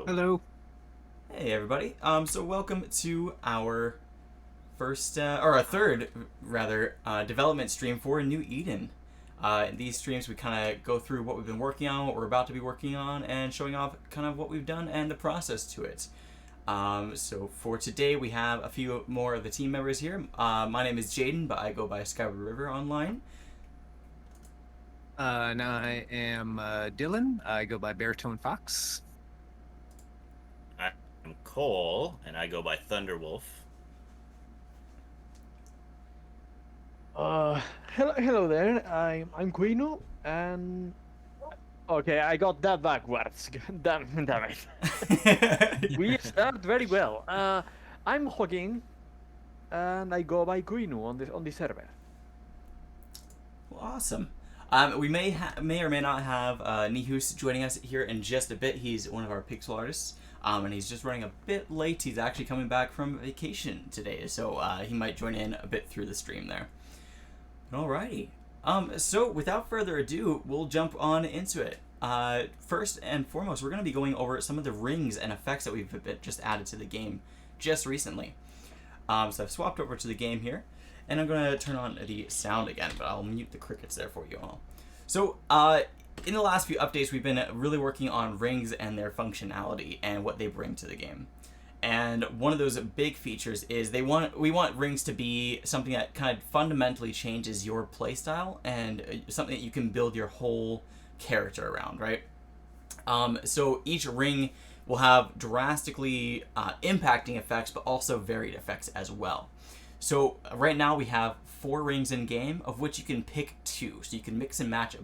Hello. Hey everybody. So welcome to our first or our third rather development stream for New Eden. In these streams we kind of go through what we've been working on, what we're about to be working on, and showing off kind of what we've done and the process to it. So for today we have a few more of the team members here. My name is Jaden, but I go by Skyward River online. And I am Dylan. I go by Baritone Fox. I'm Cole, and I go by Thunderwolf. Uh, hello there. I'm Quino, and okay, I got that backwards. Damn it. We start very well. I'm Joaquin, and I go by Quino on the server. Well, awesome. We may or may not have Nihus joining us here in just a bit. He's one of our pixel artists, and he's just running a bit late. He's actually coming back from vacation today, so he might join in a bit through the stream there. Alrighty. So without further ado, we'll jump on into it. First and foremost, we're going to be going over some of the rings and effects that we've just added to the game just recently. So I've swapped over to the game here, and I'm going to turn on the sound again, but I'll mute the crickets there for you all. So, in the last few updates, we've been really working on rings and their functionality and what they bring to the game. And one of those big features is we want rings to be something that kind of fundamentally changes your playstyle and something that you can build your whole character around, right? So each ring will have drastically impacting effects, but also varied effects as well. So right now we have 4 rings in game, of which you can pick 2. So you can mix and match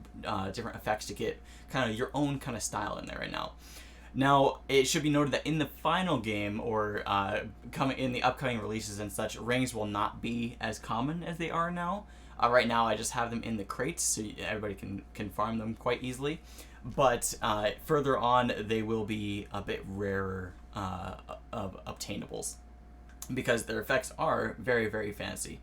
different effects to get kind of your own kind of style in there right now. Now, it should be noted that in the final game, or coming in the upcoming releases and such, rings will not be as common as they are now. Right now, I just have them in the crates, so everybody can farm them quite easily. But further on, they will be a bit rarer of obtainables, because their effects are very, very fancy.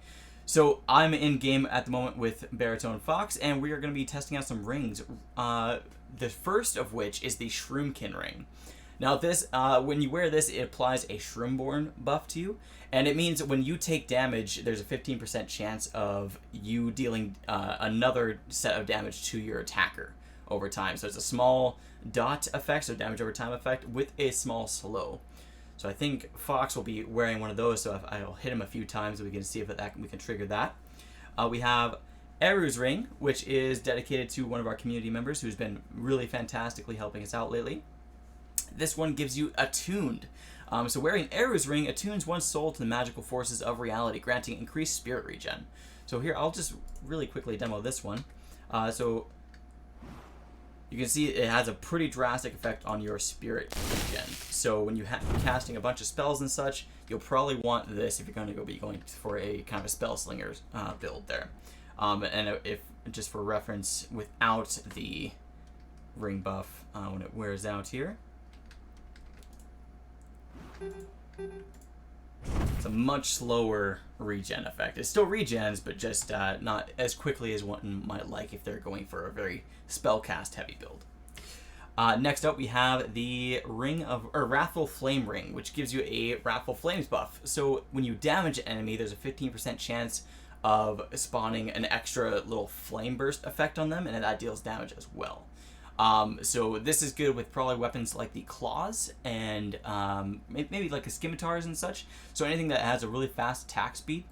So I'm in game at the moment with Baritone Fox, and we are going to be testing out some rings. The first of which is the Shroomkin ring. Now this, when you wear this, it applies a Shroomborn buff to you, and it means when you take damage, there's a 15% chance of you dealing another set of damage to your attacker over time. So it's a small dot effect, so damage over time effect, with a small slow. So I think Fox will be wearing one of those, so I'll hit him a few times, and we can see if we can trigger that. We have Eru's ring, which is dedicated to one of our community members who's been really fantastically helping us out lately. This one gives you Attuned. So wearing Eru's ring attunes one's soul to the magical forces of reality, granting increased spirit regen. So here, I'll just really quickly demo this one. So you can see it has a pretty drastic effect on your spirit regen. So when you're casting a bunch of spells and such, you'll probably want this if you're going to be going for a kind of a spell slinger's build there. And if just for reference, without the ring buff, when it wears out here, it's a much slower regen effect. It still regens, but just not as quickly as one might like if they're going for a very spellcast heavy build. Next up, we have the Wrathful Flame Ring, which gives you a Wrathful Flames buff. So when you damage an enemy, there's a 15% chance of spawning an extra little flame burst effect on them, and that deals damage as well. So this is good with probably weapons like the claws and maybe like the scimitars and such. So anything that has a really fast attack speed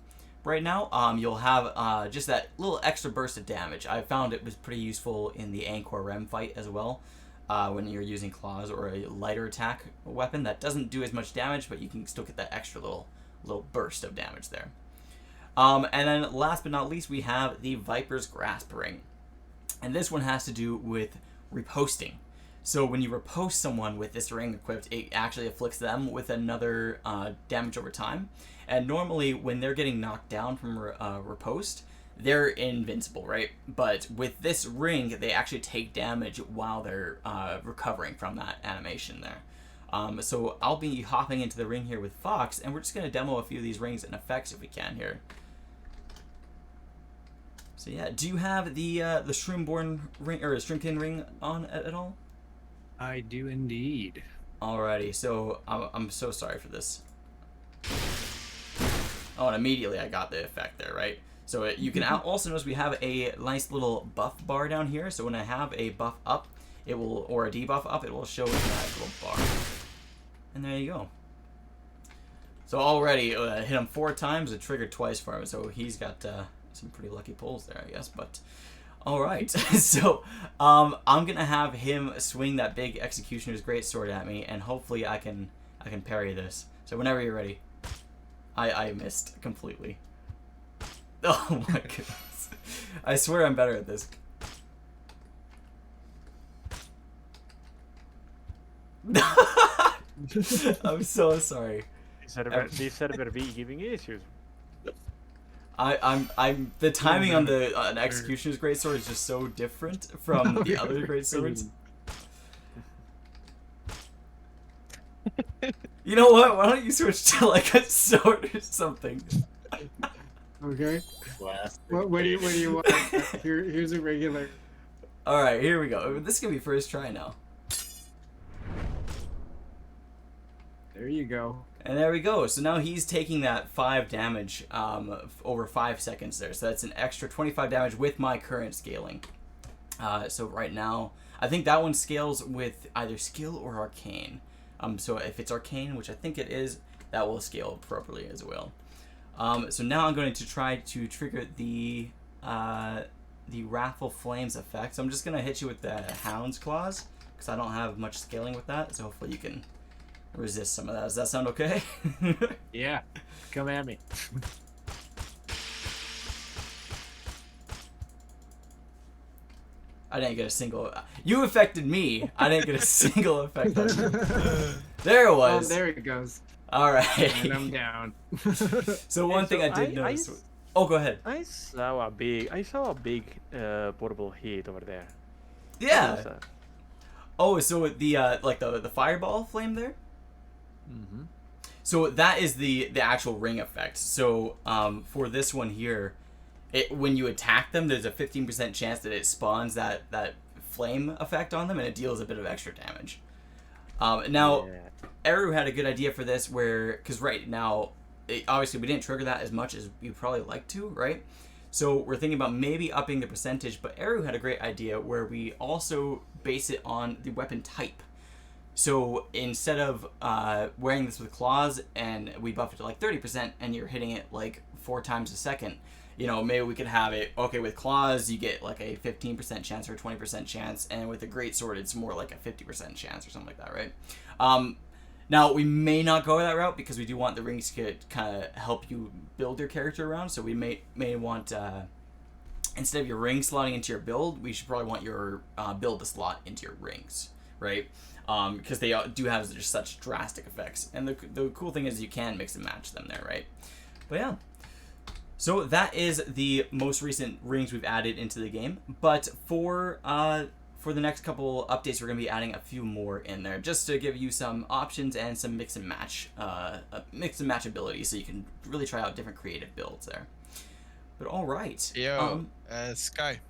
right now, you'll have just that little extra burst of damage. I found it was pretty useful in the Angkor Rem fight as well, when you're using claws or a lighter attack weapon that doesn't do as much damage, but you can still get that extra little burst of damage there. And then last but not least, we have the Viper's Grasp Ring. And this one has to do with reposting. So when you repost someone with this ring equipped, it actually afflicts them with another damage over time. And normally when they're getting knocked down from repost, they're invincible, right? But with this ring, they actually take damage while they're recovering from that animation there. So I'll be hopping into the ring here with Fox, and we're just going to demo a few of these rings and effects if we can here. So yeah, do you have the Shroomborn ring or Shroomkin ring on at all? I do indeed. Alrighty, so I'm so sorry for this. Oh, and immediately I got the effect there, right? So you can also notice we have a nice little buff bar down here. So when I have a buff up, it will, or a debuff up, it will show in that little bar. And there you go. So already hit him 4 times, it triggered twice for him. So he's got some pretty lucky pulls there, I guess. But all right, so I'm gonna have him swing that big Executioner's Greatsword at me, and hopefully I can parry this. So whenever you're ready. I missed completely. Oh my goodness. I swear I'm better at this. I'm so sorry. These said about be giving issues. I'm the timing on the Executioner's Greatsword is just so different from the other Greatswords. You know what? Why don't you switch to like a sword or something? Okay. Classic. What do you want? Here's a regular. All right, here we go. This is gonna be first try now. There you go. And there we go. So now he's taking that 5 damage over 5 seconds there. So that's an extra 25 damage with my current scaling. So right now, I think that one scales with either skill or arcane. So if it's arcane, which I think it is, that will scale properly as well. So now I'm going to try to trigger the Wrathful Flames effect. So I'm just going to hit you with the Hound's Claws, because I don't have much scaling with that. So hopefully you can resist some of that. Does that sound okay? Yeah. Come at me. I didn't get a single... You affected me. I didn't get a single effect on you. There it Oh, was. there it goes. All right. And I'm down. So one thing I did notice... Oh, go ahead. I saw a big portable heat over there. What was Yeah. that? Oh, so the like the fireball flame there? Mm-hmm. So that is the actual ring effect. So for this one here, when you attack them, there's a 15% chance that it spawns that flame effect on them, and it deals a bit of extra damage. Now, Yeah. Eru had a good idea for this, because right now, obviously we didn't trigger that as much as we probably like to, right? So we're thinking about maybe upping the percentage, but Eru had a great idea where we also base it on the weapon type. So instead of wearing this with claws and we buff it to like 30% and you're hitting it like 4 times a second, maybe we could have it, okay, with claws you get like a 15% chance or a 20% chance, and with a greatsword it's more like a 50% chance or something like that, right? Now, we may not go that route because we do want the rings to kind of help you build your character around, so we may want, instead of your ring slotting into your build, we should probably want your build to slot into your rings, right? Because they do have just such drastic effects. And the cool thing is you can mix and match them there, right? But yeah. So that is the most recent rings we've added into the game. But for the next couple updates, we're going to be adding a few more in there, just to give you some options and some mix and match ability, so you can really try out different creative builds there. But all right. Yo, Sky.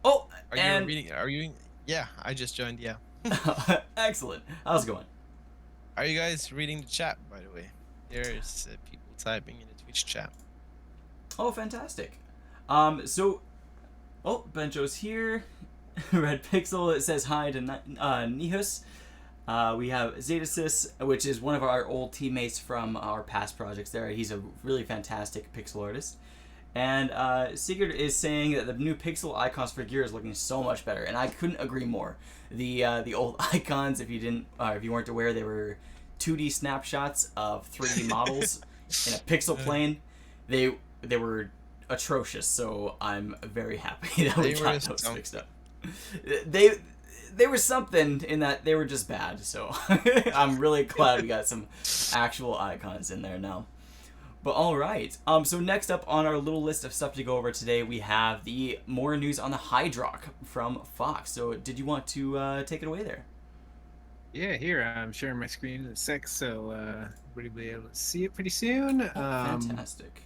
Oh, Are and... you reading? Are you? Yeah, I just joined. Yeah. Excellent. How's it going? Are you guys reading the chat, by the way? There's people typing in the Twitch chat. Oh, fantastic. So, Benjo's here. Red Pixel, it says hi to Nihus. We have Zetasys, which is one of our old teammates from our past projects there. He's a really fantastic pixel artist. And Sigurd is saying that the new pixel icons for gear is looking so much better, and I couldn't agree more. The old icons, if you weren't aware, they were 2D snapshots of 3D models in a pixel plane. They were atrocious, so I'm very happy that we got those fixed up. They were something in that they were just bad, so I'm really glad we got some actual icons in there now. But all right, so next up on our little list of stuff to go over today, we have the more news on the Hydrock from Fox. So did you want to take it away there? Yeah, here I'm sharing my screen in a sec, so everybody will be able to see it pretty soon. Fantastic.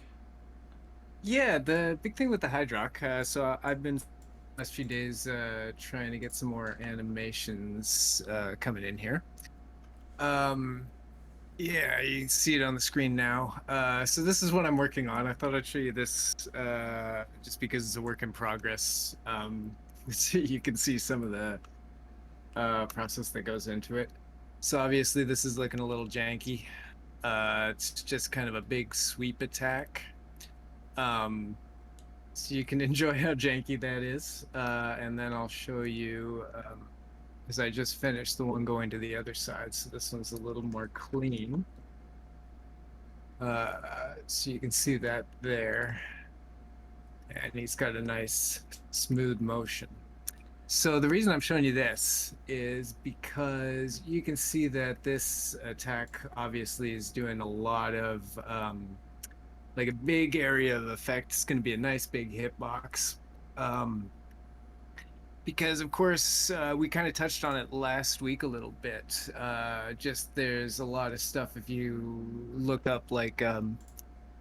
Yeah, the big thing with the Hydrock. So I've been last few days trying to get some more animations coming in here. Um, yeah, you can see it on the screen now. So this is what I'm working on. I thought I'd show you this just because it's a work in progress. So you can see some of the process that goes into it. So obviously this is looking a little janky. It's just kind of a big sweep attack. So you can enjoy how janky that is. And then I'll show you, because I just finished the one going to the other side. So this one's a little more clean. So you can see that there. And he's got a nice smooth motion. So the reason I'm showing you this is because you can see that this attack obviously is doing a lot of like a big area of effect. It's going to be a nice big hitbox. Because of course we kind of touched on it last week a little bit. Just there's a lot of stuff if you look up like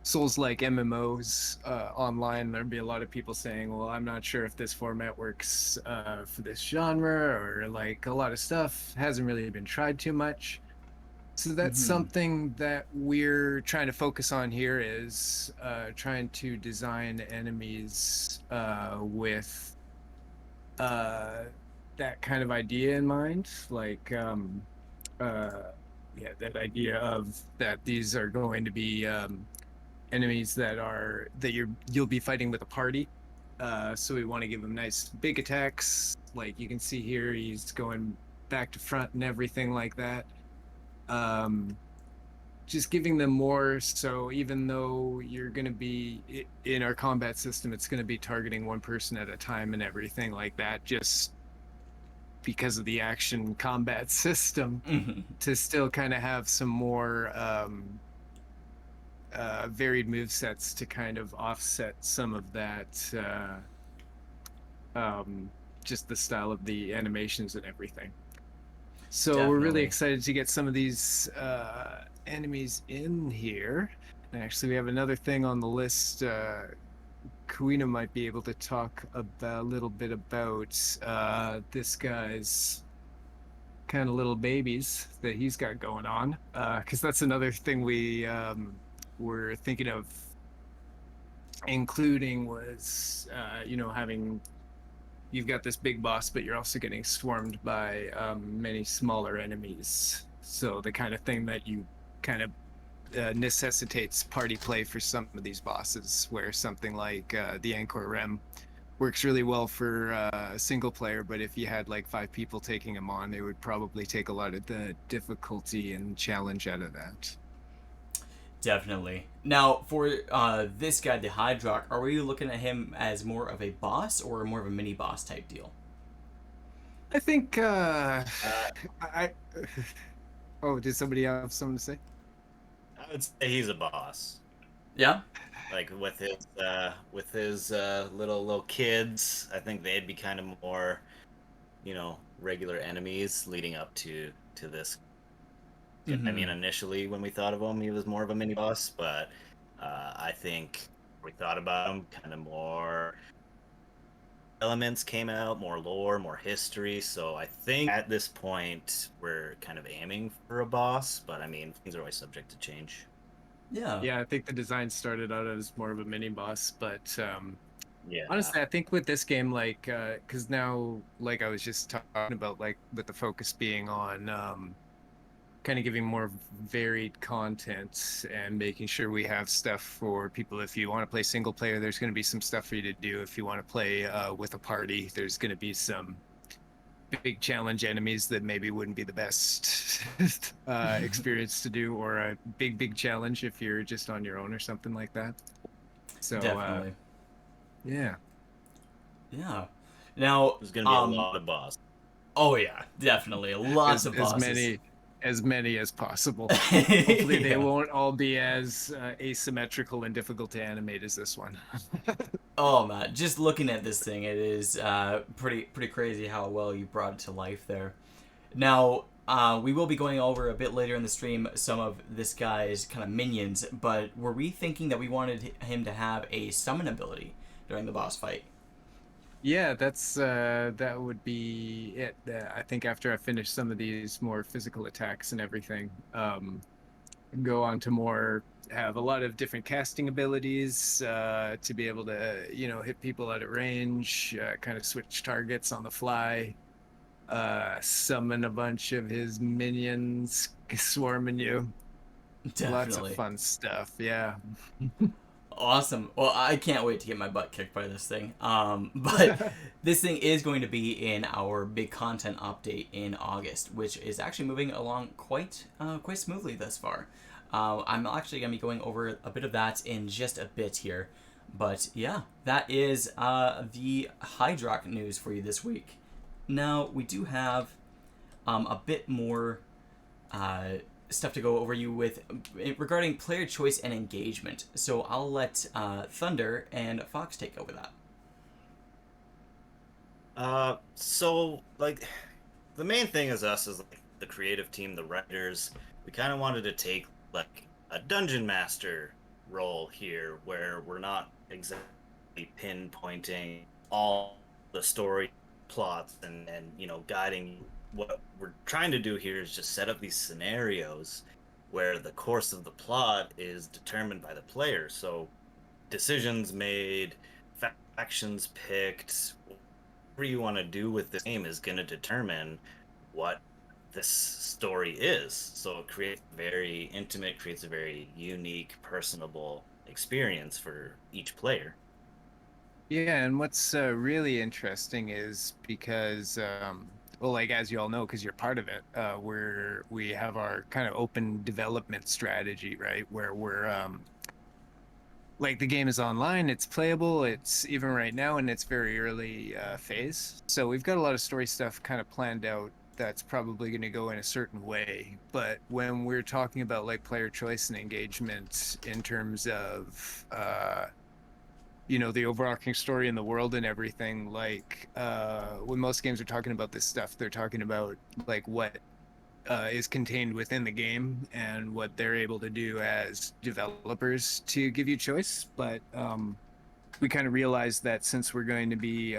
Souls-like MMOs online, there'd be a lot of people saying, well, I'm not sure if this format works for this genre, or like a lot of stuff hasn't really been tried too much. So that's something that we're trying to focus on here is trying to design enemies with that kind of idea in mind. Like, yeah, that idea of that these are going to be enemies that you'll be fighting with a party. So we want to give them nice big attacks. Like you can see here, he's going back to front and everything like that. Just giving them more. So even though you're going to be in our combat system, it's going to be targeting one person at a time and everything like that, just because of the action combat system, to still kind of have some more varied move sets to kind of offset some of that, just the style of the animations and everything. So Definitely. we're really excited to get some of these enemies in here. And actually, we have another thing on the list. Kuina might be able to talk a little bit about this guy's kind of little babies that he's got going on, because that's another thing we were thinking of including was, having, you've got this big boss, but you're also getting swarmed by many smaller enemies. So the kind of thing that you kind of necessitates party play for some of these bosses, where something like the Angkor Rem works really well for single player, but if you had like 5 people taking him on, it would probably take a lot of the difficulty and challenge out of that. Definitely. Now, for this guy, the Hydrock, are we looking at him as more of a boss or more of a mini boss type deal? I think oh, did somebody have something to say? I would say he's a boss. Yeah. Like with his little kids, I think they'd be kind of more, regular enemies leading up to this. I mean, initially when we thought of him, he was more of a mini boss, but I think we thought about him, kind of more elements came out, more lore, more history. So I think at this point we're kind of aiming for a boss, but I mean, things are always subject to change. Yeah, I think the design started out as more of a mini boss, but Yeah. honestly, I think with this game, like, because now, like I was just talking about, like with the focus being on kind of giving more varied content and making sure we have stuff for people. If you want to play single player, there's going to be some stuff for you to do. If you want to play with a party, there's going to be some big challenge enemies that maybe wouldn't be the best experience to do, or a big challenge if you're just on your own or something like that. So Definitely. Yeah. Now There's gonna be a lot of boss. Oh yeah, definitely lots of bosses. As many as possible. Hopefully they won't all be as asymmetrical and difficult to animate as this one. Oh man, just looking at this thing, it is pretty crazy how well you brought it to life there. Now, we will be going over a bit later in the stream some of this guy's kind of minions, but were we thinking that we wanted him to have a summon ability during the boss fight? Yeah, that would be it. I think after I finish some of these more physical attacks and everything, go on to more have a lot of different casting abilities to be able to hit people out of range, kind of switch targets on the fly, summon a bunch of his minions swarming you. Lots of Definitely. fun stuff. Yeah. Awesome. Well, I can't wait to get my butt kicked by this thing. But this thing is going to be in our big content update in August, which is actually moving along quite smoothly thus far. I'm actually going to be going over a bit of that in just a bit here. But yeah, that is the Hydrock news for you this week. Now, we do have a bit more uh, stuff to go over you with regarding player choice and engagement. So I'll let Thunder and Fox take over that. So like the main thing is us as like the creative team, the writers. We kind of wanted to take like a dungeon master role here, where we're not exactly pinpointing all the story plots and guiding. What we're trying to do here is just set up these scenarios where the course of the plot is determined by the player. So decisions made, factions picked, whatever you want to do with this game is going to determine what this story is. So it creates a very intimate, creates a very unique, personable experience for each player. Yeah, and what's really interesting is because, well, like as you all know, because you're part of it, we have our kind of open development strategy, right? Where we're like the game is online, it's playable, it's even right now in its very early phase. So we've got a lot of story stuff kind of planned out that's probably going to go in a certain way. But when we're talking about like player choice and engagement in terms of the overarching story in the world and everything, like when most games are talking about this stuff, they're talking about like what is contained within the game and what they're able to do as developers to give you choice. But we kind of realized that since we're going to be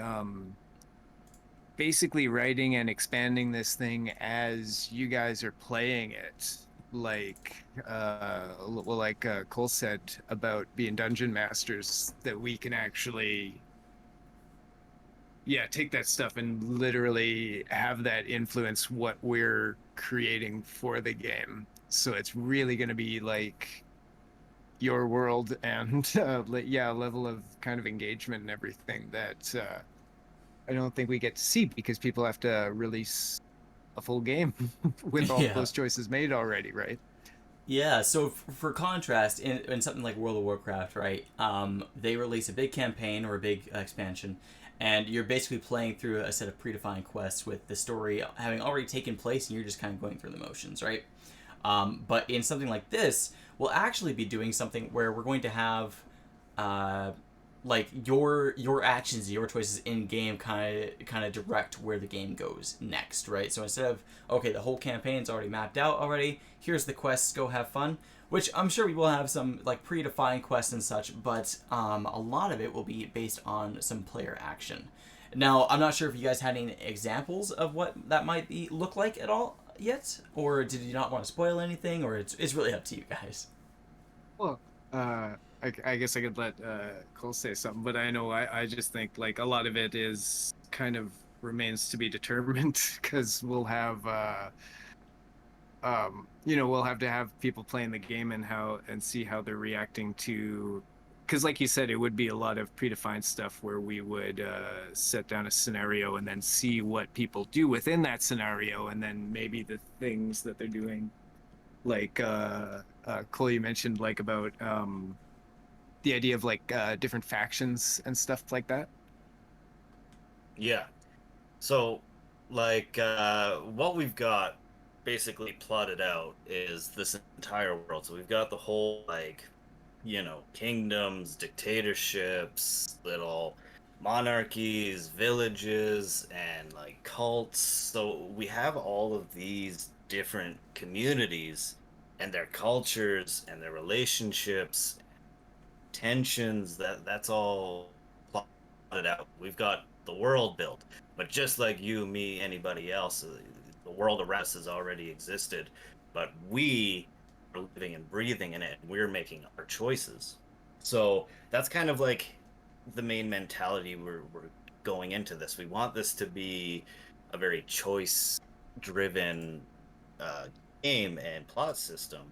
basically writing and expanding this thing as you guys are playing it, like Cole said about being dungeon masters, that we can actually take that stuff and literally have that influence what we're creating for the game. So it's really going to be like your world and level of kind of engagement and everything that I don't think we get to see because people have to release a full game with all Yeah. those choices made already, right? Yeah, so for contrast, in something like World of Warcraft, right, they release a big campaign or a big expansion, and you're basically playing through a set of predefined quests with the story having already taken place, and you're just kind of going through the motions, right? But in something like this, we'll actually be doing something where we're going to have uh, like your actions, your choices in game kind of direct where the game goes next, right? So instead of okay, the whole campaign's already mapped out already, here's the quests, go have fun. Which I'm sure we will have some like predefined quests and such, but a lot of it will be based on some player action. Now, I'm not sure if you guys had any examples of what that might be look like at all yet, or did you not want to spoil anything, or it's really up to you guys. Well, I guess I could let Cole say something, but I know I just think like a lot of it is kind of remains to be determined because we'll have we'll have to have people playing the game and see how they're reacting to, because like you said, it would be a lot of predefined stuff where we would set down a scenario and then see what people do within that scenario, and then maybe the things that they're doing, like Cole, you mentioned like about the idea of like different factions and stuff like that. Yeah. So, like, what we've got basically plotted out is this entire world. So we've got the whole, like, kingdoms, dictatorships, little monarchies, villages, and like cults. So we have all of these different communities and their cultures and their relationships, tensions. That's all plotted out. We've got the world built. But just like you, me, anybody else, the world around us has already existed, but we are living and breathing in it. We're making our choices. So that's kind of like the main mentality we're going into this. We want this to be a very choice driven uh, game and plot system,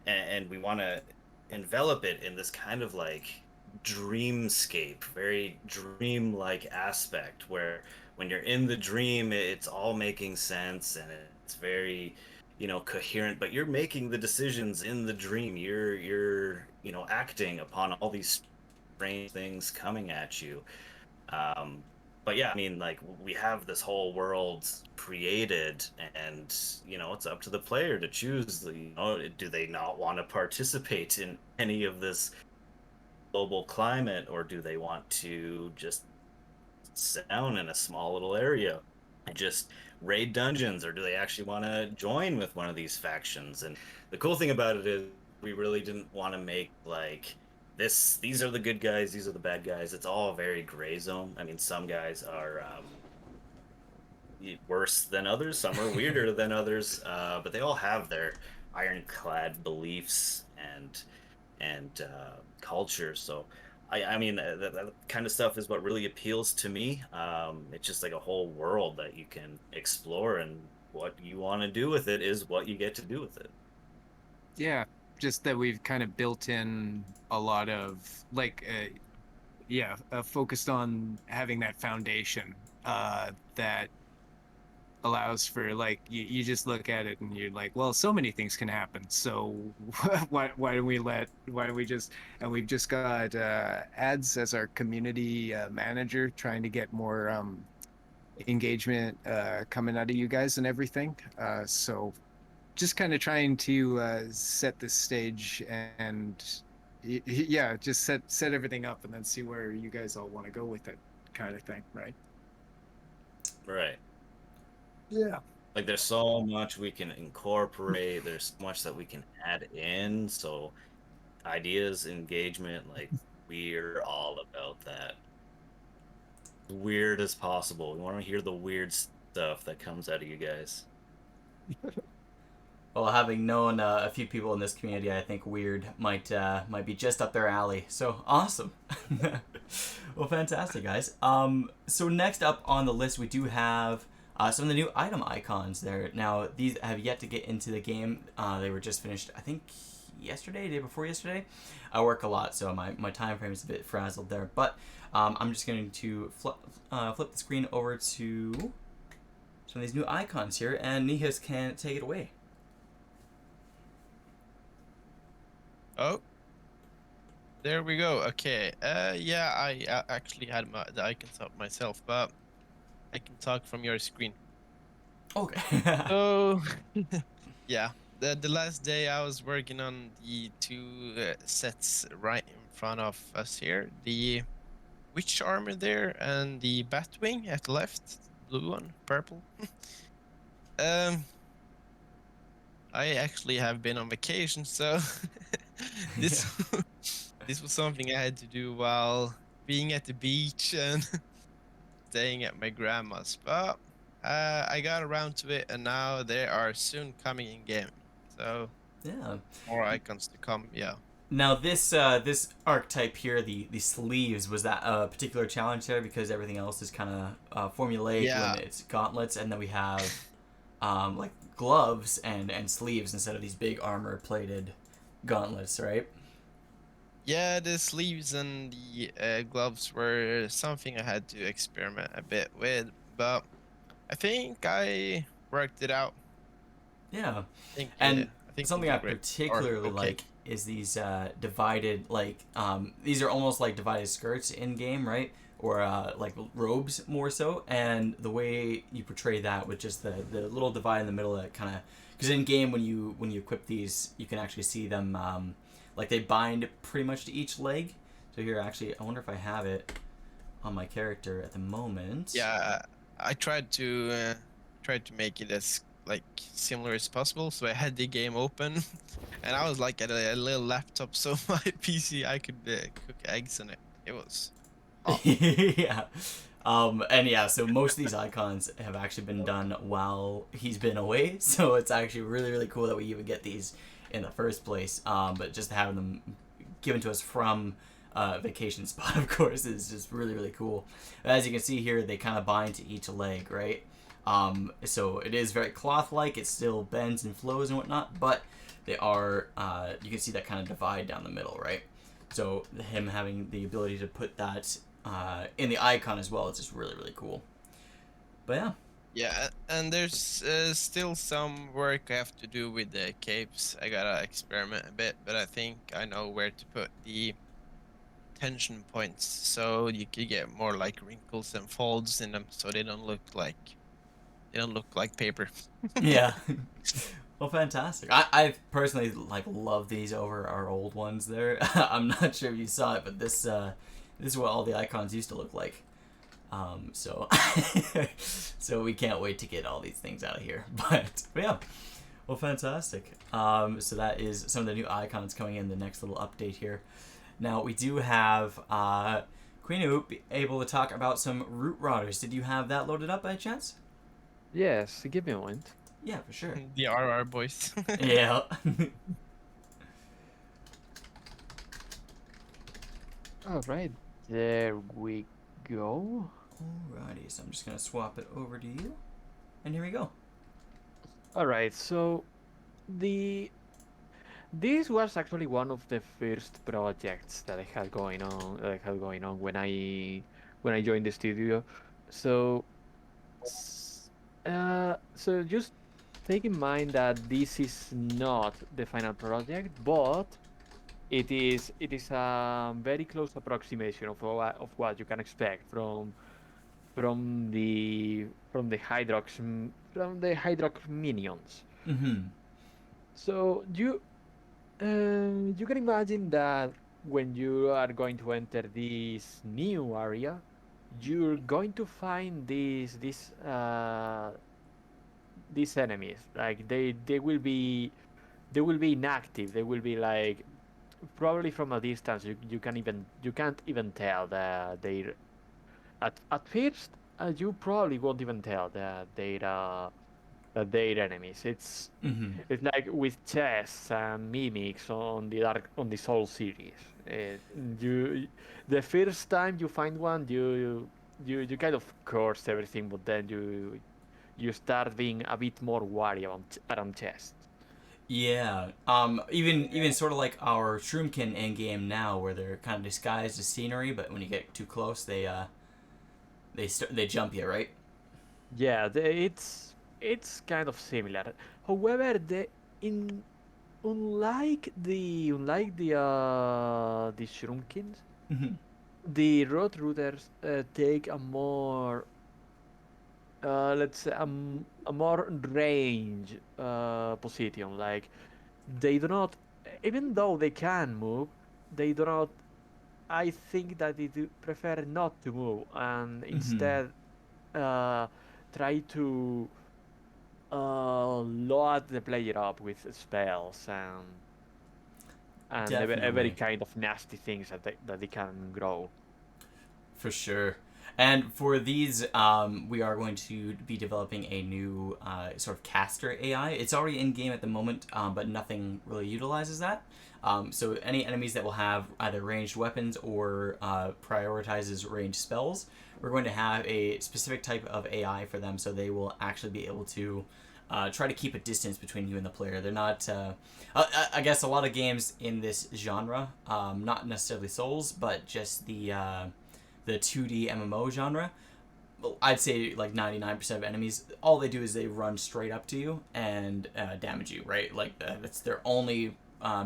and we want to envelop it in this kind of like dreamscape, very dream-like aspect where when you're in the dream, it's all making sense and it's very, coherent, but you're making the decisions in the dream. You're acting upon all these strange things coming at you. Um, but yeah, I mean, like we have this whole world created, and it's up to the player to choose. Do they not want to participate in any of this global climate, or do they want to just sit down in a small little area and just raid dungeons, or do they actually want to join with one of these factions? And the cool thing about it is we really didn't want to make like these are the good guys, these are the bad guys. It's all very gray zone. I mean, some guys are worse than others, some are weirder than others, but they all have their ironclad beliefs and culture. So I mean that kind of stuff is what really appeals to me. It's just like a whole world that you can explore, and what you want to do with it is what you get to do with it. Yeah, just that we've kind of built in a lot of like, focused on having that foundation that allows for like you just look at it and you're like, well, so many things can happen. So why don't we just, and we've just got ads as our community manager, trying to get more engagement coming out of you guys and everything. So just kind of trying to set the stage and yeah, just set everything up and then see where you guys all want to go with it, kind of thing, right? Right. Yeah. Like there's so much we can incorporate, there's so much that we can add in. So ideas, engagement, like we're all about that. Weird as possible. We want to hear the weird stuff that comes out of you guys. Well, having known a few people in this community, I think weird might be just up their alley. So awesome. Well, fantastic, guys. So next up on the list, we do have some of the new item icons there. Now, these have yet to get into the game. They were just finished, I think, yesterday, day before yesterday. I work a lot, so my time frame is a bit frazzled there. But I'm just going to flip the screen over to some of these new icons here, and Nihus can take it away. Oh, there we go. Okay. Yeah, I actually had the icons up myself, but I can talk from your screen. Okay. So, yeah, the last day I was working on the two sets right in front of us here, the witch armor there and the batwing at the left, blue one, purple. I actually have been on vacation, so this this was something I had to do while being at the beach and staying at my grandma's. But I got around to it, and now they are soon coming in game. So Yeah. more icons to come. Yeah. Now this archetype here, the sleeves, was that a particular challenge there because everything else is kind of formulaic Yeah. when it's gauntlets, and then we have like gloves and sleeves instead of these big armor plated gauntlets, right? Yeah, the sleeves and the gloves were something I had to experiment a bit with, but I think I worked it out. Yeah. I think Something it I was great. Or, particularly okay. like is these divided, like these are almost like divided skirts in game, right? Or like robes more so, and the way you portray that with just the little divide in the middle, that kind of, because in game when you equip these, you can actually see them like they bind pretty much to each leg. So here, actually, I wonder if I have it on my character at the moment. Yeah, I tried to make it as like similar as possible. So I had the game open, and I was like at a little laptop, so my PC I could cook eggs on it. It was awesome. Yeah. And yeah, so most of these icons have actually been done while he's been away, so it's actually really, really cool that we even get these in the first place. But just having them given to us from vacation spot, of course, is just really, really cool. As you can see here, they kind of bind to each leg, right? So it is very cloth-like. It still bends and flows and whatnot, but they are, you can see that kind of divide down the middle, right? So him having the ability to put that in the icon as well is just really, really cool. But yeah. Yeah, and there's still some work I have to do with the capes. I gotta experiment a bit, but I think I know where to put the tension points so you could get more like wrinkles and folds in them, so they don't look like paper. Yeah. Well, fantastic. I personally like love these over our old ones there. I'm not sure if you saw it, but this is what all the icons used to look like. So so we can't wait to get all these things out of here. But yeah. Well, fantastic. So that is some of the new icons coming in the next little update here. Now we do have Queenu able to talk about some root routers. Did you have that loaded up by chance? Yes, give me a moment. Yeah, for sure. The RR boys. Yeah. All right, there we go. Alrighty, so I'm just gonna swap it over to you, and here we go. All right, so this was actually one of the first projects that I had going on when I joined the studio. So so just take in mind that this is not the final project, but it is a very close approximation of what you can expect from the Hydrox minions. Mm-hmm. So you can imagine that when you are going to enter this new area, you're going to find these enemies. Like they will be inactive. They will be like probably from a distance. You can't even tell that they at first you probably won't even tell that they're enemies. Mm-hmm. It's like with chess and mimics on the Soul series. You the first time you find one, you kind of curse everything, but then you start being a bit more wary around chess. Yeah. Even sort of like our Shroomkin in game now, where they're kind of disguised as scenery, but when you get too close, they jump you, right? Yeah, it's kind of similar. However, in unlike the Shroomkins, Mm-hmm. the road routers take a more let's say a more range position. Like they do not, even though they can move, they do not. I think that they do prefer not to move and Mm-hmm. instead uh, try to load the player up with spells and every Definitely. kind of nasty things that they can grow. For sure. And for these, we are going to be developing a new sort of caster AI. It's already in game at the moment, but nothing really utilizes that. So any enemies that will have either ranged weapons or prioritizes ranged spells, we're going to have a specific type of AI for them, so they will actually be able to try to keep a distance between you and the player. They're not. I guess a lot of games in this genre, not necessarily Souls, but just the 2D MMO genre, well, I'd say like 99% of enemies, all they do is they run straight up to you and damage you, right? Like that's their only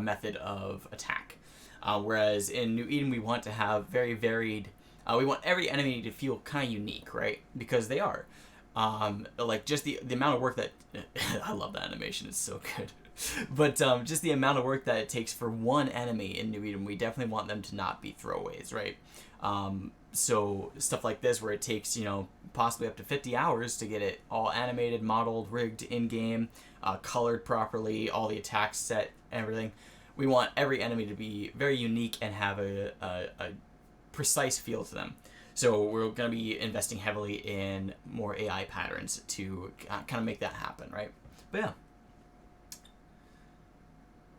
method of attack. Whereas in New Eden, we want to have very varied. We want every enemy to feel kind of unique, right? Because they are. Like just the amount of work that I love that animation. It's so good. But just the amount of work that it takes for one enemy in New Eden, we definitely want them to not be throwaways, right? So stuff like this where it takes, possibly up to 50 hours to get it all animated, modeled, rigged in game, colored properly, all the attacks set, everything. We want every enemy to be very unique and have a precise feel to them. So we're going to be investing heavily in more AI patterns to kind of make that happen, right? But yeah.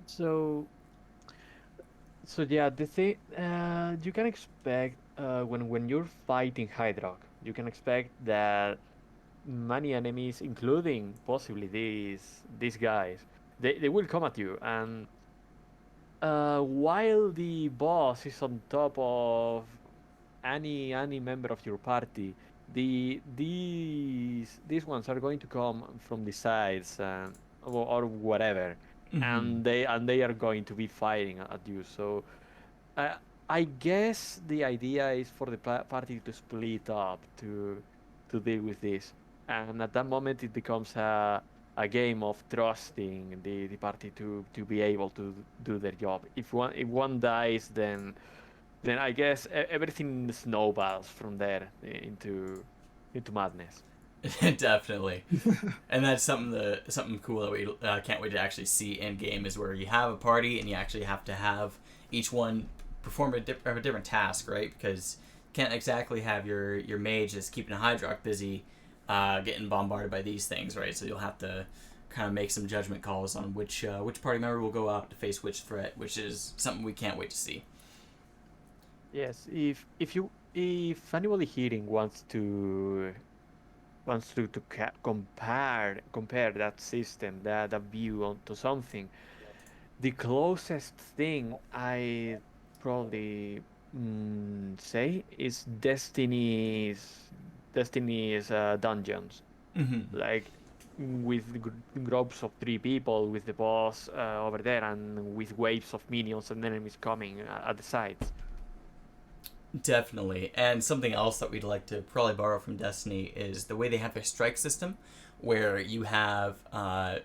So, yeah, the thing you can expect when you're fighting Hydrock, you can expect that many enemies, including possibly these guys, they will come at you, and while the boss is on top of any member of your party, these ones are going to come from the sides and or whatever, Mm-hmm. and they are going to be fighting at you. So uh, I guess the idea is for the party to split up to deal with this, and at that moment it becomes a game of trusting the party to be able to do their job. If one dies, then I guess everything snowballs from there into madness. Definitely. And that's something cool that we can't wait to actually see in game is where you have a party and you actually have to have each one perform a different task, right? Because you can't exactly have your mage just keeping a Hydrock busy getting bombarded by these things, right? So you'll have to kind of make some judgment calls on which party member will go out to face which threat, which is something we can't wait to see. Yes, if anybody hearing wants to compare that system, that view onto something, the closest thing I probably say is Destiny's dungeons, Mm-hmm. like with groups of 3 people, with the boss over there, and with waves of minions and enemies coming at the sides. Definitely. And something else that we'd like to probably borrow from Destiny is the way they have their strike system, where you have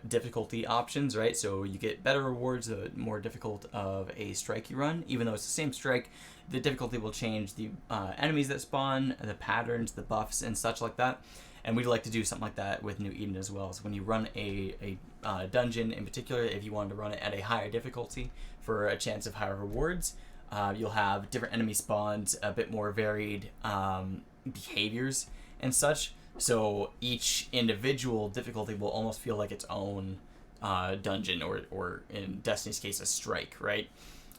difficulty options, right? So you get better rewards the more difficult of a strike you run. Even though it's the same strike, the difficulty will change the enemies that spawn, the patterns, the buffs, and such like that. And we'd like to do something like that with New Eden as well. So when you run a dungeon in particular, if you wanted to run it at a higher difficulty for a chance of higher rewards, you'll have different enemy spawns, a bit more varied behaviors and such. So each individual difficulty will almost feel like its own dungeon, or in Destiny's case, a strike, right?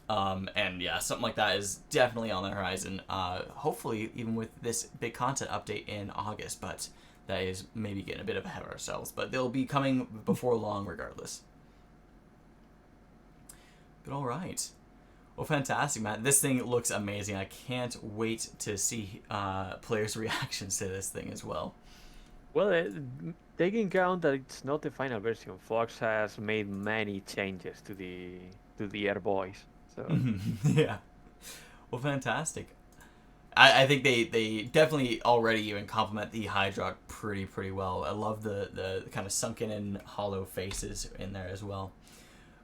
And yeah, something like that is definitely on the horizon. Hopefully, even with this big content update in August, but that is maybe getting a bit ahead of ourselves. But they'll be coming before long, regardless. But all right. Well, fantastic, man. This thing looks amazing. I can't wait to see players' reactions to this thing as well. Well, taking count that it's not the final version, Fox has made many changes to the Air Boys. So Yeah. Well, fantastic. I think they definitely already even complement the Hydrock pretty well. I love the kind of sunken in hollow faces in there as well.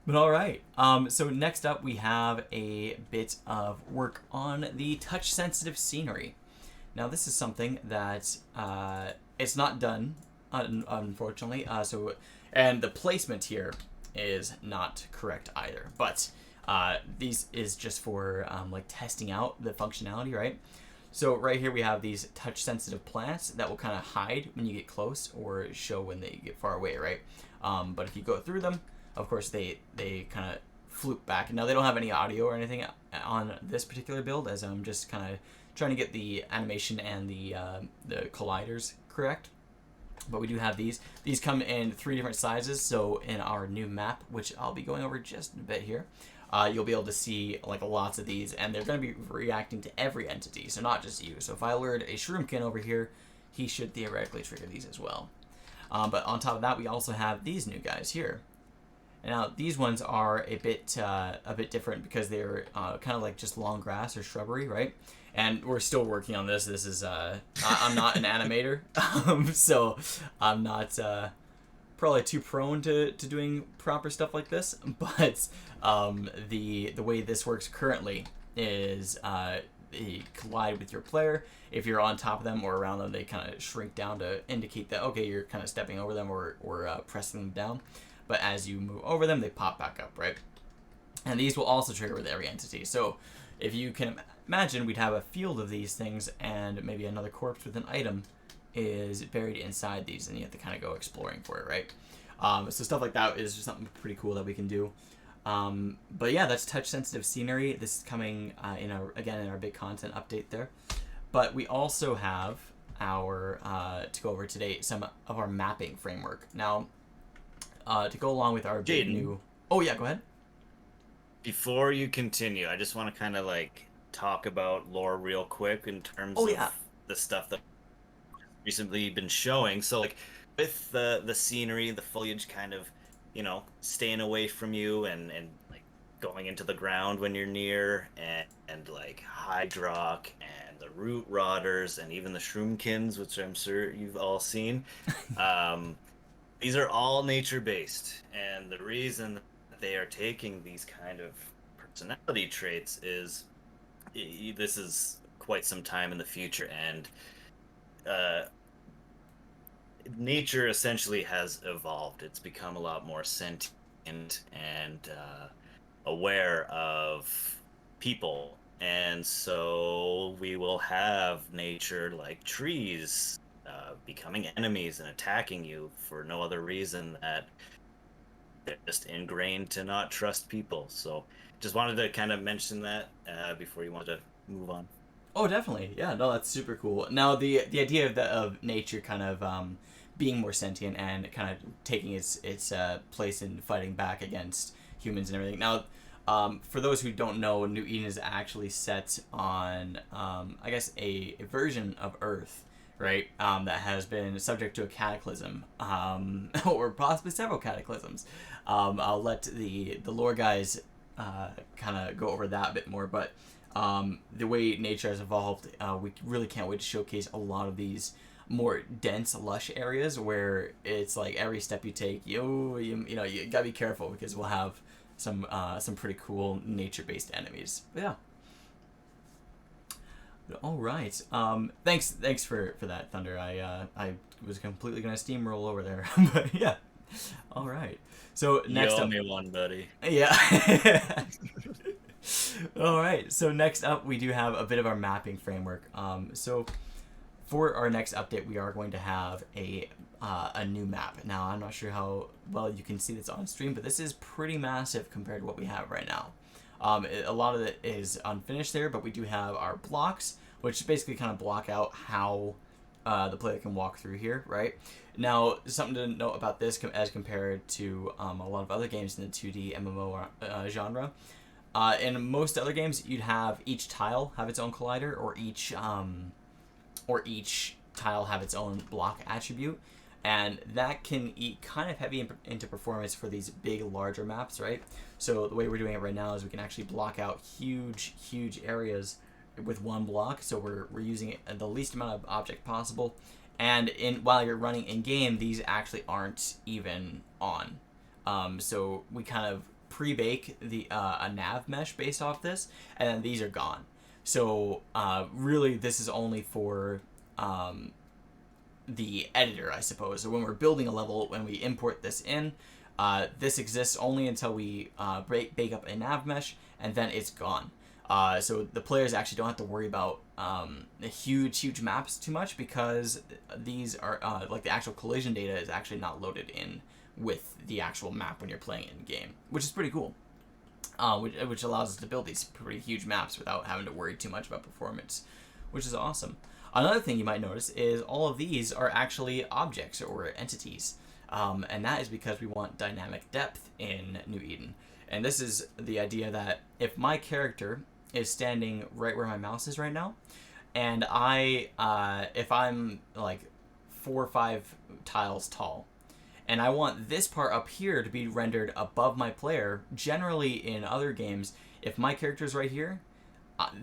But all right. So next up, we have a bit of work on the touch-sensitive scenery. Now, this is something that it's not done, unfortunately. And the placement here is not correct either. But these is just for like testing out the functionality, right? So right here we have these touch-sensitive plants that will kind of hide when you get close or show when they get far away, right? But if you go through them, of course, they kind of floop back. Now, they don't have any audio or anything on this particular build, as I'm just kind of trying to get the animation and the colliders correct. But we do have these. These come in 3 different sizes, so in our new map, which I'll be going over just a bit here, you'll be able to see like lots of these, and they're going to be reacting to every entity, so not just you. So if I lured a Shroomkin over here, he should theoretically trigger these as well. But on top of that, we also have these new guys here. Now, these ones are a bit different because they're kind of like just long grass or shrubbery, right? And we're still working on this. This is I'm not an animator, so I'm not probably too prone to doing proper stuff like this. But the way this works currently is they collide with your player. If you're on top of them or around them, they kind of shrink down to indicate that, okay, you're kind of stepping over them or pressing them down. But as you move over them, they pop back up, right? And these will also trigger with every entity. So if you can imagine, we'd have a field of these things, and maybe another corpse with an item is buried inside these, and you have to kind of go exploring for it, right? So stuff like that is just something pretty cool that we can do. But yeah, that's touch sensitive scenery. This is coming in our big content update there. But we also have our to go over today some of our mapping framework. Now, to go along with our big Jaden. new. Oh yeah, go ahead. Before you continue, I just want to kind of like talk about lore real quick in terms Oh, of yeah. the stuff that recently been showing. So like with the scenery, the foliage kind of, staying away from you and like going into the ground when you're near, and like Hydrock and the root rotters and even the shroomkins, which I'm sure you've all seen. These are all nature based, and the reason that they are taking these kind of personality traits is this is quite some time in the future, and nature essentially has evolved. It's become a lot more sentient and aware of people, and so we will have nature like trees becoming enemies and attacking you for no other reason that they're just ingrained to not trust people. So just wanted to kind of mention that before you wanted to move on. Oh, definitely. Yeah, no, that's super cool. Now, the idea of nature kind of being more sentient and kind of taking its place in fighting back against humans and everything. Now, for those who don't know, New Eden is actually set on, I guess, a version of Earth, right? That has been subject to a cataclysm, or possibly several cataclysms. I'll let the lore guys kind of go over that a bit more, but the way nature has evolved, we really can't wait to showcase a lot of these more dense, lush areas where it's like every step you take, you gotta be careful, because we'll have some pretty cool nature-based enemies. But yeah. But all right. Thanks for that, Thunder. I was completely gonna steamroll over there, but yeah. All right. So next you owe up, me one, buddy. yeah. All right. So next up, we do have a bit of our mapping framework. So for our next update, we are going to have a new map. Now, I'm not sure how well you can see this on stream, but this is pretty massive compared to what we have right now. A lot of it is unfinished there, but we do have our blocks, which basically kind of block out how the player can walk through here, right? Now, something to note about this as compared to a lot of other games in the 2D MMO genre. In most other games, you'd have each tile have its own collider, or each tile have its own block attribute, and that can eat kind of heavy into performance for these big, larger maps, right? So the way we're doing it right now is we can actually block out huge areas with one block, so we're using it the least amount of object possible, and while you're running in game, these actually aren't even on. So we kind of pre-bake a nav mesh based off this, and then these are gone. So really, this is only for the editor, I suppose. So when we're building a level, when we import this in, this exists only until we bake up a nav mesh, and then it's gone. So the players actually don't have to worry about the huge maps too much, because these are like the actual collision data is actually not loaded in with the actual map when you're playing it in game, which is pretty cool. Which allows us to build these pretty huge maps without having to worry too much about performance, which is awesome. Another thing you might notice is all of these are actually objects or entities, and that is because we want dynamic depth in New Eden. And this is the idea that if my character is standing right where my mouse is right now, and if I'm like 4 or 5 tiles tall, and I want this part up here to be rendered above my player, generally in other games, if my character's right here,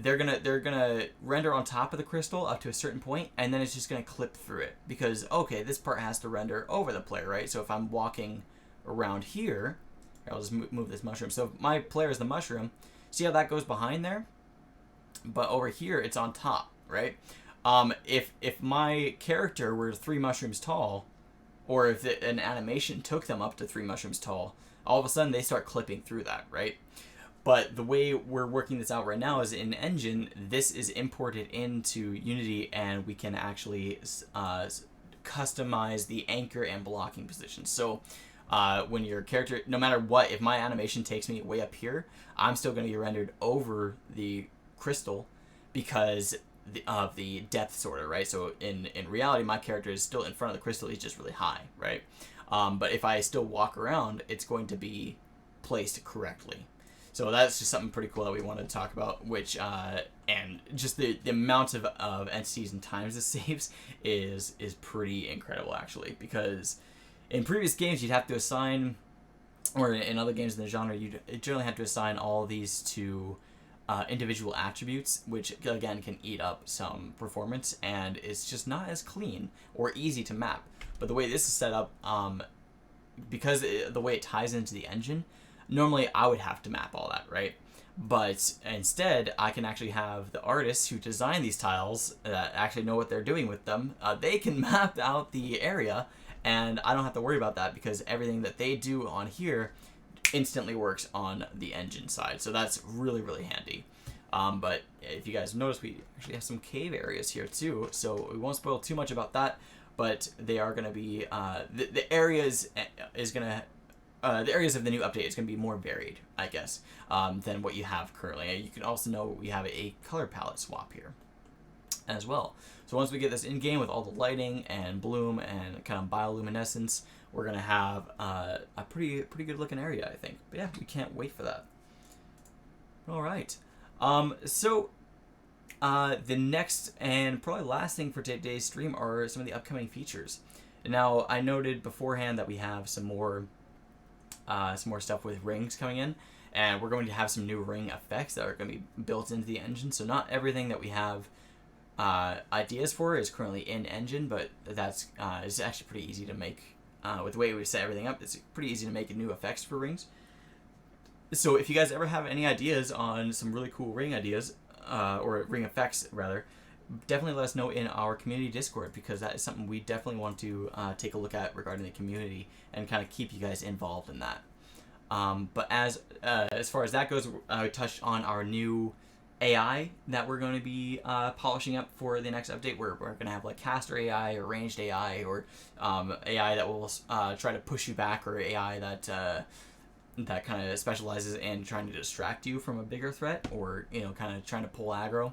they're gonna render on top of the crystal up to a certain point, and then it's just gonna clip through it, because okay, this part has to render over the player, right? So if I'm walking around here, I'll just move this mushroom. So if my player is the mushroom, see how that goes behind there? But over here, it's on top, right? If my character were 3 mushrooms tall, or if an animation took them up to 3 mushrooms tall, all of a sudden they start clipping through that, right? But the way we're working this out right now is in Engine, this is imported into Unity, and we can actually customize the anchor and blocking positions. So when your character, no matter what, if my animation takes me way up here, I'm still going to be rendered over the crystal because of the depth sorter, right? So in reality, my character is still in front of the crystal, he's just really high, right? But if I still walk around, it's going to be placed correctly. So that's just something pretty cool that we wanted to talk about, which, and just the amount of entities and times this saves is pretty incredible, actually, because in previous games, you'd have to assign, or in other games in the genre, you'd generally have to assign all these to individual attributes, which, again, can eat up some performance, and it's just not as clean or easy to map. But the way this is set up, because the way it ties into the engine, normally I would have to map all that, right? But instead, I can actually have the artists who design these tiles that actually know what they're doing with them. They can map out the area, and I don't have to worry about that because everything that they do on here instantly works on the engine side. So that's really, really handy. But if you guys notice, we actually have some cave areas here too. So we won't spoil too much about that, but they are going to be, the areas is going to, the areas of the new update is going to be more varied, I guess, than what you have currently. You can also know we have a color palette swap here as well. So once we get this in-game with all the lighting and bloom and kind of bioluminescence, we're going to have a pretty good looking area, I think. But yeah, we can't wait for that. All right. So the next and probably last thing for today's stream are some of the upcoming features. Now, I noted beforehand that we have some more stuff with rings coming in, and we're going to have some new ring effects that are going to be built into the engine. So not everything that we have ideas for is currently in engine, but that's it's actually pretty easy to make. With the way we set everything up, it's pretty easy to make new effects for rings. So if you guys ever have any ideas on some really cool ring ideas, or ring effects rather, definitely let us know in our community Discord, because that is something we definitely want to take a look at regarding the community and kind of keep you guys involved in that. But as far as that goes, I touched on our new AI that we're going to be polishing up for the next update. We're going to have like caster AI or ranged AI, or AI that will try to push you back, or AI that kind of specializes in trying to distract you from a bigger threat, or kind of trying to pull aggro.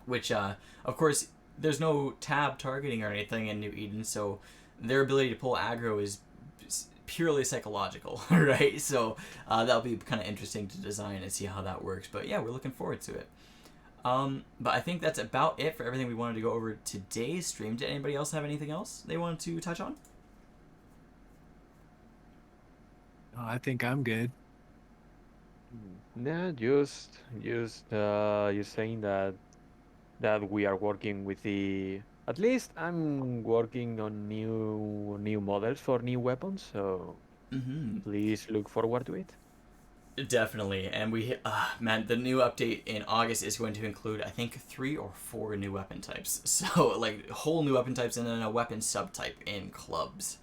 Which, of course, there's no tab targeting or anything in New Eden, so their ability to pull aggro is purely psychological, right? So that'll be kind of interesting to design and see how that works. But yeah, we're looking forward to it. But I think that's about it for everything we wanted to go over today's stream. Did anybody else have anything else they wanted to touch on? Oh, I think I'm good. Nah, just you're saying that we are working with the. At least I'm working on new models for new weapons, so please look forward to it. Definitely, and man, the new update in August is going to include, I think, 3 or 4 new weapon types. So, like, whole new weapon types, and then a weapon subtype in clubs.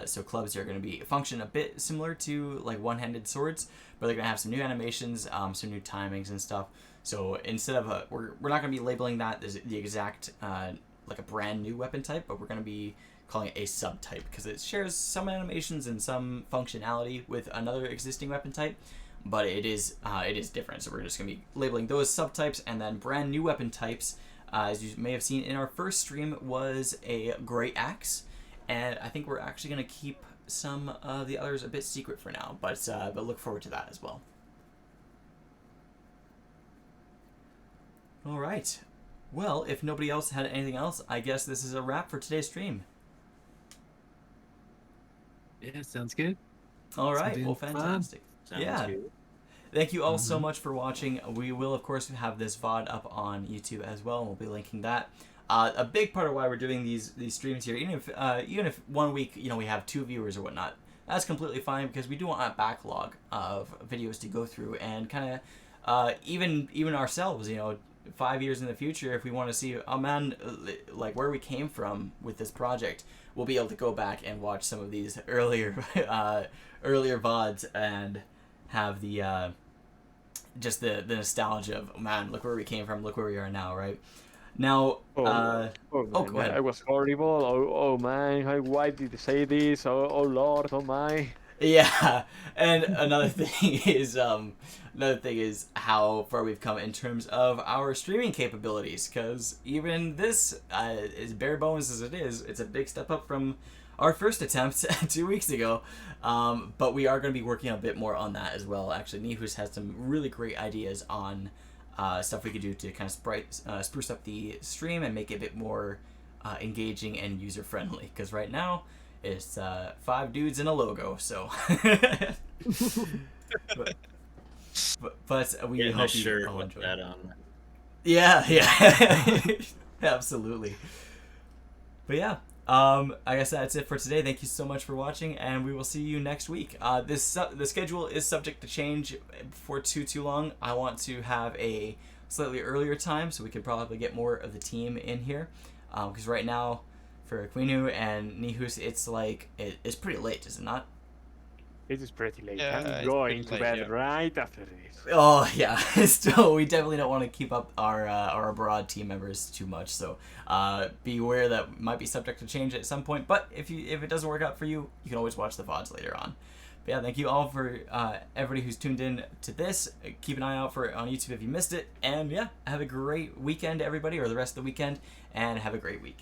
So clubs are going to function a bit similar to like one-handed swords, but they're going to have some new animations, some new timings and stuff. So instead of we're not going to be labeling that as the exact like a brand new weapon type, but we're going to be calling it a subtype because it shares some animations and some functionality with another existing weapon type, but it is different. So we're just going to be labeling those subtypes, and then brand new weapon types, as you may have seen in our first stream, was a great axe. And I think we're actually going to keep some of the others a bit secret for now, but look forward to that as well. All right. Well, if nobody else had anything else, I guess this is a wrap for today's stream. Yeah, sounds good. All right. Sounds Well, fun. fantastic. Sounds Yeah. good. Thank you all so much for watching. We will, of course, have this VOD up on YouTube as well, and we'll be linking that. A big part of why we're doing these streams here, even if 1 week we have 2 viewers or whatnot, that's completely fine, because we do want a backlog of videos to go through, and kind of even ourselves, 5 years in the future, if we want to see, oh man, like where we came from with this project, we'll be able to go back and watch some of these earlier VODs and have the just the nostalgia of, man, look where we came from, look where we are now, right? Now, Oh, oh, man, go ahead. I was horrible. Oh man, why did you say this? Oh Lord, oh my. Yeah, and another thing is how far we've come in terms of our streaming capabilities. Because even this, as bare bones as it is, it's a big step up from our first attempt 2 weeks ago. But we are going to be working a bit more on that as well. Actually, Nihus has some really great ideas on stuff we could do to kind of spruce up the stream and make it a bit more engaging and user friendly. Because right now, it's 5 dudes and a logo, so. but we Getting a hope you shirt all with enjoy. that on. Yeah, absolutely. But yeah, I guess that's it for today. Thank you so much for watching, and we will see you next week. The schedule is subject to change for too long. I want to have a slightly earlier time so we could probably get more of the team in here, because right now, for Quinu and Nihus, it's like it's pretty late, is it not? It is pretty late. Yeah, I'm it's going pretty to late, bed yeah. right after this. Oh yeah, still we definitely don't want to keep up our abroad team members too much. So be aware that might be subject to change at some point. But if it doesn't work out for you, you can always watch the VODs later on. But yeah, thank you all for everybody who's tuned in to this. Keep an eye out for it on YouTube if you missed it. And yeah, have a great weekend, everybody, or the rest of the weekend, and have a great week.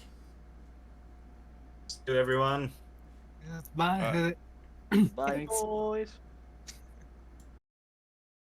To everyone. Bye. Bye. Bye, Thanks. boys.